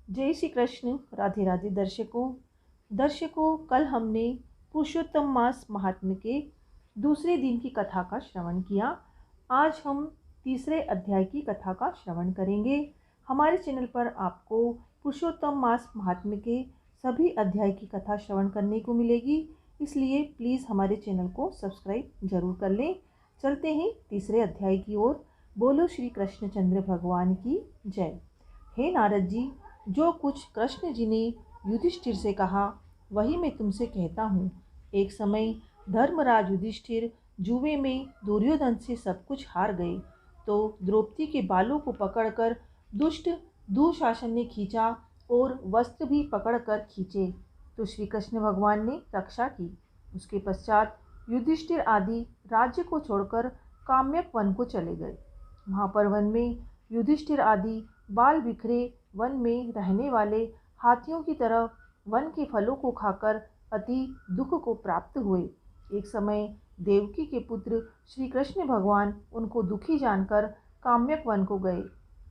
जय श्री कृष्ण। राधे राधे दर्शकों कल हमने पुरुषोत्तम मास महात्म्य के दूसरे दिन की कथा का श्रवण किया। आज हम तीसरे अध्याय की कथा का श्रवण करेंगे। हमारे चैनल पर आपको पुरुषोत्तम मास महात्म्य के सभी अध्याय की कथा श्रवण करने को मिलेगी, इसलिए प्लीज़ हमारे चैनल को सब्सक्राइब जरूर कर लें। चलते हैं तीसरे अध्याय की ओर। बोलो श्री कृष्णचंद्र भगवान की जय। हे नारद जी, जो कुछ कृष्ण जी ने युधिष्ठिर से कहा वही मैं तुमसे कहता हूँ। एक समय धर्मराज युधिष्ठिर जुए में दुर्योधन से सब कुछ हार गए, तो द्रौपदी के बालों को पकड़कर दुष्ट दुशासन ने खींचा और वस्त्र भी पकड़कर खींचे, तो श्री कृष्ण भगवान ने रक्षा की। उसके पश्चात युधिष्ठिर आदि राज्य को छोड़कर काम्यक वन को चले गए। वहाँ पर वन में युधिष्ठिर आदि बाल बिखरे वन में रहने वाले हाथियों की तरह वन के फलों को खाकर अति दुख को प्राप्त हुए। एक समय देवकी के पुत्र श्री कृष्ण भगवान उनको दुखी जानकर काम्यक वन को गए।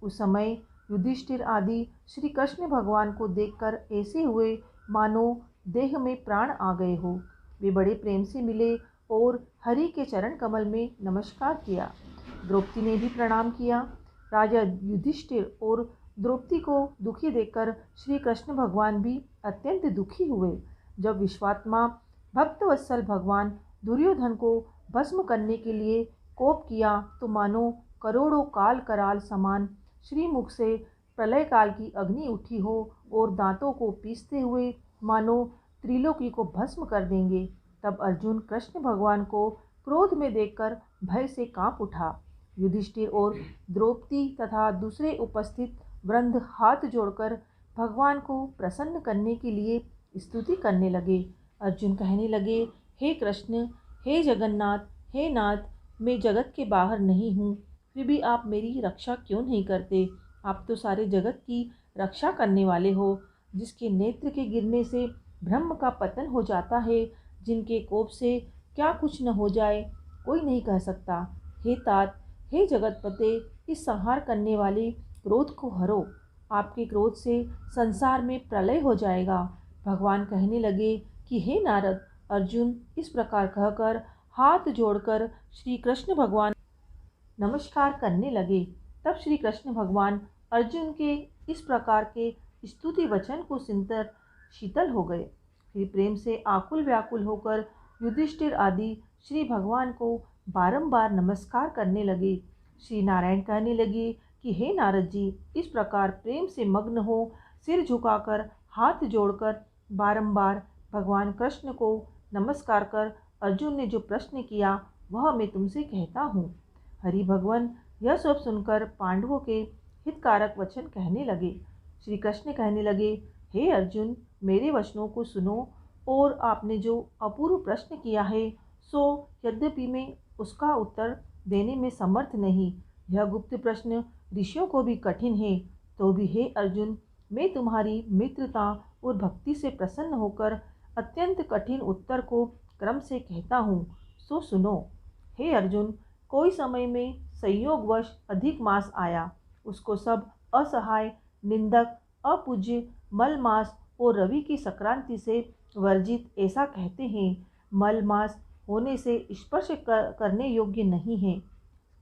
उस समय युधिष्ठिर आदि श्री कृष्ण भगवान को देखकर ऐसे हुए मानो देह में प्राण आ गए हो। वे बड़े प्रेम से मिले और हरि के चरण कमल में नमस्कार किया। द्रौपदी ने भी प्रणाम किया। राजा युधिष्ठिर और द्रौपदी को दुखी देखकर श्री कृष्ण भगवान भी अत्यंत दुखी हुए। जब विश्वात्मा भक्तवत्सल भगवान दुर्योधन को भस्म करने के लिए कोप किया, तो मानो करोड़ों काल कराल समान श्रीमुख से प्रलय काल की अग्नि उठी हो और दांतों को पीसते हुए मानो त्रिलोकी को भस्म कर देंगे। तब अर्जुन कृष्ण भगवान को क्रोध में देखकर भय से कांप उठा। युधिष्ठिर और द्रौपदी तथा दूसरे उपस्थित वृंद हाथ जोड़कर भगवान को प्रसन्न करने के लिए स्तुति करने लगे। अर्जुन कहने लगे, हे कृष्ण, हे जगन्नाथ, हे नाथ, मैं जगत के बाहर नहीं हूँ, फिर भी आप मेरी रक्षा क्यों नहीं करते? आप तो सारे जगत की रक्षा करने वाले हो। जिसके नेत्र के गिरने से ब्रह्म का पतन हो जाता है, जिनके कोप से क्या कुछ न हो जाए, कोई नहीं कह सकता। हे तात, हे जगतपते, इस संहार करने वाले क्रोध को हरो। आपके क्रोध से संसार में प्रलय हो जाएगा। भगवान कहने लगे कि हे नारद, अर्जुन इस प्रकार कहकर हाथ जोड़कर श्री कृष्ण भगवान नमस्कार करने लगे। तब श्री कृष्ण भगवान अर्जुन के इस प्रकार के स्तुति वचन को सुनकर शीतल हो गए। फिर प्रेम से आकुल व्याकुल होकर युधिष्ठिर आदि श्री भगवान को बारंबार नमस्कार करने लगे। श्री नारायण कहने लगे कि हे नारद जी, इस प्रकार प्रेम से मग्न हो सिर झुकाकर हाथ जोड़कर बारंबार भगवान कृष्ण को नमस्कार कर अर्जुन ने जो प्रश्न किया वह मैं तुमसे कहता हूँ। हरि भगवान यह सब सुनकर पांडवों के हितकारक वचन कहने लगे। श्री कृष्ण कहने लगे, हे अर्जुन, मेरे वचनों को सुनो और आपने जो अपूर्व प्रश्न किया है सो यद्यपि मैं उसका उत्तर देने में समर्थ नहीं, यह गुप्त प्रश्न ऋषियों को भी कठिन है, तो भी हे अर्जुन, मैं तुम्हारी मित्रता और भक्ति से प्रसन्न होकर अत्यंत कठिन उत्तर को क्रम से कहता हूँ, सो सुनो। हे अर्जुन, कोई समय में संयोगवश अधिक मास आया, उसको सब असहाय, निंदक, अपूज्य, मल मास और रवि की संक्रांति से वर्जित ऐसा कहते हैं। मल मास होने से स्पर्श करने योग्य नहीं है,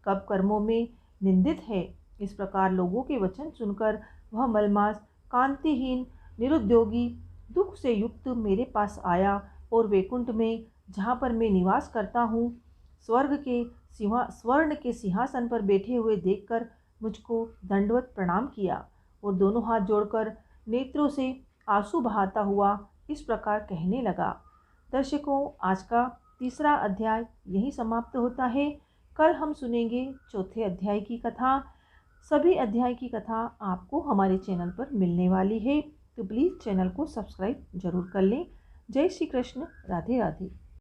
कब कर्मों में निंदित है। इस प्रकार लोगों के वचन सुनकर वह मलमास कांतिहीन निरुद्योगी दुख से युक्त मेरे पास आया और वैकुंठ में, जहाँ पर मैं निवास करता हूँ, स्वर्ण के सिंहासन पर बैठे हुए देखकर मुझको दंडवत प्रणाम किया और दोनों हाथ जोड़कर नेत्रों से आंसू बहाता हुआ इस प्रकार कहने लगा। दर्शकों, आज का तीसरा अध्याय यही समाप्त होता है। कल हम सुनेंगे चौथे अध्याय की कथा। सभी अध्याय की कथा आपको हमारे चैनल पर मिलने वाली है, तो प्लीज़ चैनल को सब्सक्राइब जरूर कर लें। जय श्री कृष्ण। राधे राधे।